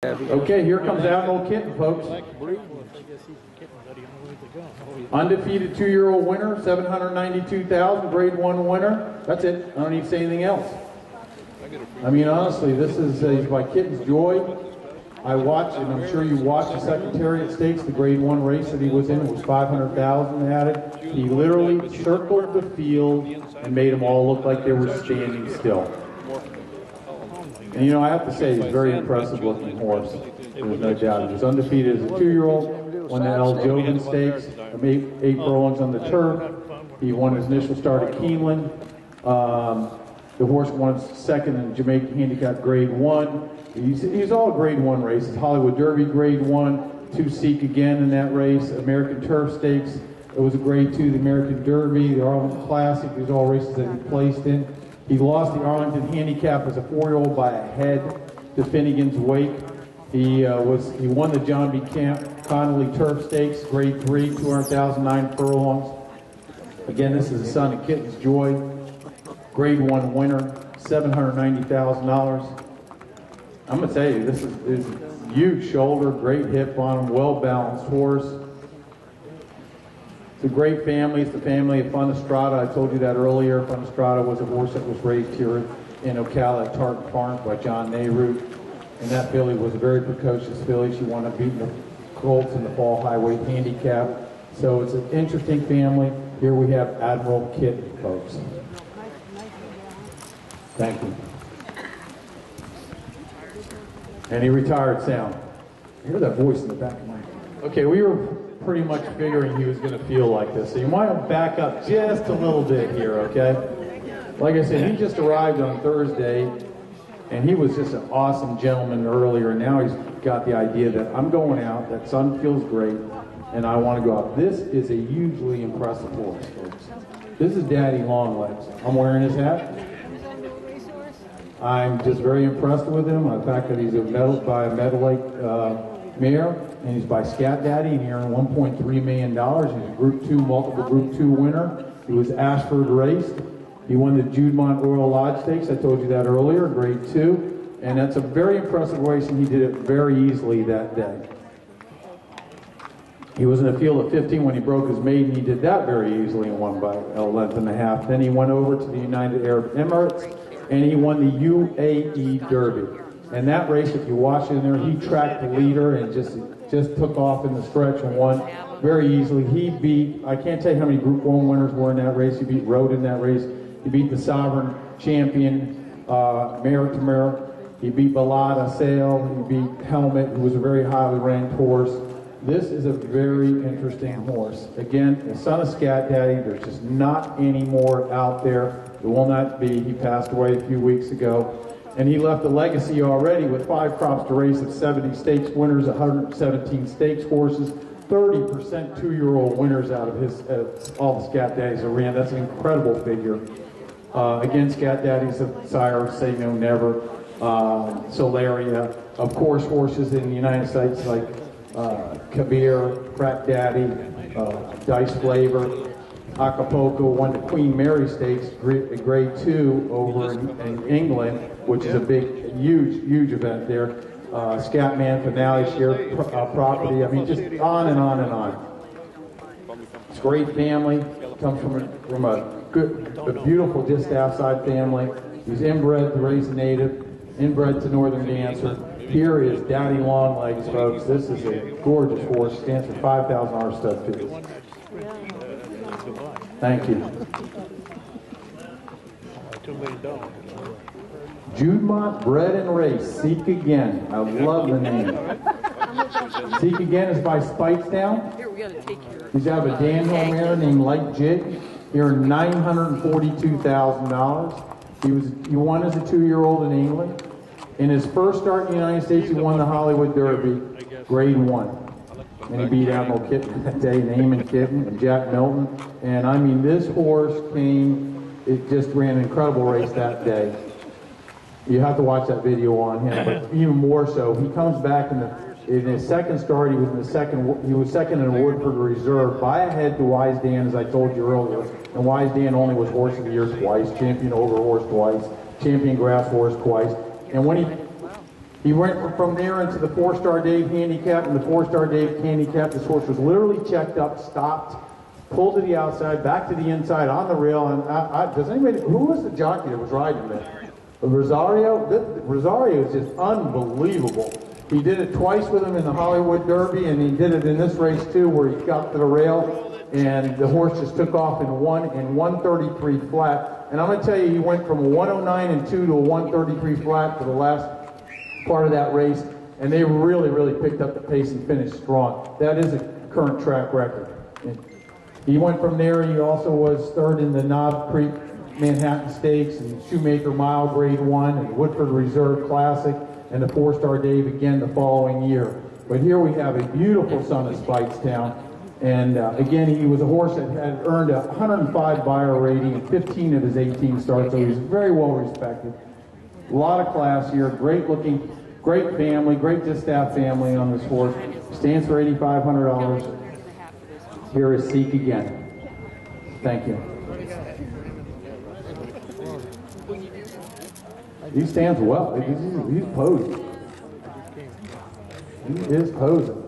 Okay, here comes Admiral Kitten, folks. Undefeated 2-year-old winner, 792,000, grade 1 winner. That's it. I don't need to say anything else. I mean, honestly, this is he's by Kitten's Joy. I watched, and I'm sure you watched the Secretariat Stakes, the grade 1 race that he was in. It was 500,000 at it. He literally circled the field and made them all look like they were standing still. And you know, I have to say, he's a very impressive looking horse. There's no doubt. He was undefeated as a 2-year-old, won the El Joven Stakes, 8 furlongs on the turf. He won his initial start at Keeneland. The horse won second in Jamaica Handicap grade 1. He's all grade 1 races. Hollywood Derby grade 1, 2 Seek again in that race. American Turf Stakes, it was a grade 2. The American Derby, the Arlington Classic, these are all races that he placed in. He lost the Arlington Handicap as a 4-year-old by a head to Finnegan's Wake. He won the John B. Connolly Turf Stakes, grade 3, 200,000, 9 furlongs. Again, this is the son of Kitten's Joy, grade 1 winner, $790,000. I'm going to tell you, this is huge shoulder, great hip on him, well-balanced horse. It's a great family. It's the family of Funestrada. I told you that earlier. Funestrada was a horse that was raised here in Ocala at Tartan Farms by John Nehru. And that filly was a very precocious filly. She wound up beating the Colts in the fall highway handicap. So it's an interesting family. Here we have Admiral Kitten, folks. Thank you. And he retired sound. I hear that voice in the back of my head. Okay, we were pretty much figuring he was going to feel like this. So you might want to back up just a little bit here, okay? Like I said, he just arrived on Thursday, and he was just an awesome gentleman earlier, and now he's got the idea that I'm going out, that sun feels great, and I want to go out. This is a hugely impressive horse, folks. This is Daddy Longlegs. I'm wearing his hat. I'm just very impressed with him. The fact that he's by a Meadow Lake mare, and he's by Scat Daddy, and he earned $1.3 million. He's a Group 2, multiple Group 2 winner. He was Ashford raced. He won the Judemont Royal Lodge Stakes. I told you that earlier, grade 2. And that's a very impressive race, and he did it very easily that day. He was in a field of 15 when he broke his maiden. He did that very easily and won by a length and a half. Then he went over to the United Arab Emirates, and he won the UAE Derby. And that race, if you watch it in there, he tracked the leader and just took off in the stretch and won very easily. He beat, I can't tell you how many Group 1 winners were in that race. He beat Rode in that race. He beat the Sovereign Champion, mare to mare. He beat Balada Sail. He beat Helmet, who was a very highly ranked horse. This is a very interesting horse. Again, the son of Scat Daddy. There's just not any more out there. There will not be. He passed away a few weeks ago. And he left a legacy already with 5 crops to race of 70 stakes winners, 117 stakes horses, 30% 2-year-old winners out of all the Scat Daddies that ran. That's an incredible figure. Again, Scat Daddies of Sire, Say No Never, Solaria. Of course, horses in the United States like Kabir, Crack Daddy, Dice Flavor. Acapulco won the Queen Mary Stakes, grade 2 over in England, which is a big, huge event there. Scatman finale, shared property. I mean, just on and on and on. It's a great family. Comes from a beautiful Distaff side family. He's inbred to raise a native, inbred to Northern Dancer. Here is Daddy Longlegs, folks. This is a gorgeous horse. Stands for $5,000 stud fee. Thank you. Judemont Bred and Race, Seek Again. I love the name. Seek Again is by Spikestown. He's out of a Danhill mare named Light Jig. He earned $942,000. He won as a 2-year-old in England. In his first start in the United States, he won the Hollywood Derby, grade 1. And he beat Admiral Kitten that day, and Eamon Kitten and Jack Milton. And I mean, this horse it just ran an incredible race that day. You have to watch that video on him, but even more so, he comes back in his second start. He was second in Woodford Reserve by a head to Wise Dan, as I told you earlier. And Wise Dan only was Horse of the Year twice, Champion Over Horse twice, Champion Grass Horse twice. And when He went from there into the 4-Star Dave handicap, and the 4-Star Dave handicap, this horse was literally checked up, stopped, pulled to the outside, back to the inside, on the rail, and does anybody, who was the jockey that was riding there? Rosario? Rosario is just unbelievable. He did it twice with him in the Hollywood Derby, and he did it in this race too, where he got to the rail, and the horse just took off in 133 flat. And I'm going to tell you, he went from a 109 and 2 to a 133 flat for the last part of that race, and they really, really picked up the pace and finished strong. That is a current track record. He went from there. He also was third in the Knob Creek Manhattan Stakes and Shoemaker Mile Grade 1 and Woodford Reserve Classic and the 4-Star Dave again the following year. But here we have a beautiful son of Speightstown. And again, he was a horse that had earned a 105 buyer rating in 15 of his 18 starts, so he's very well respected. A lot of class here, great looking, great family, great distaff family on this horse. Stands for $8,500. Here is Seek again. Thank you. He stands well. He's posing. He is posing.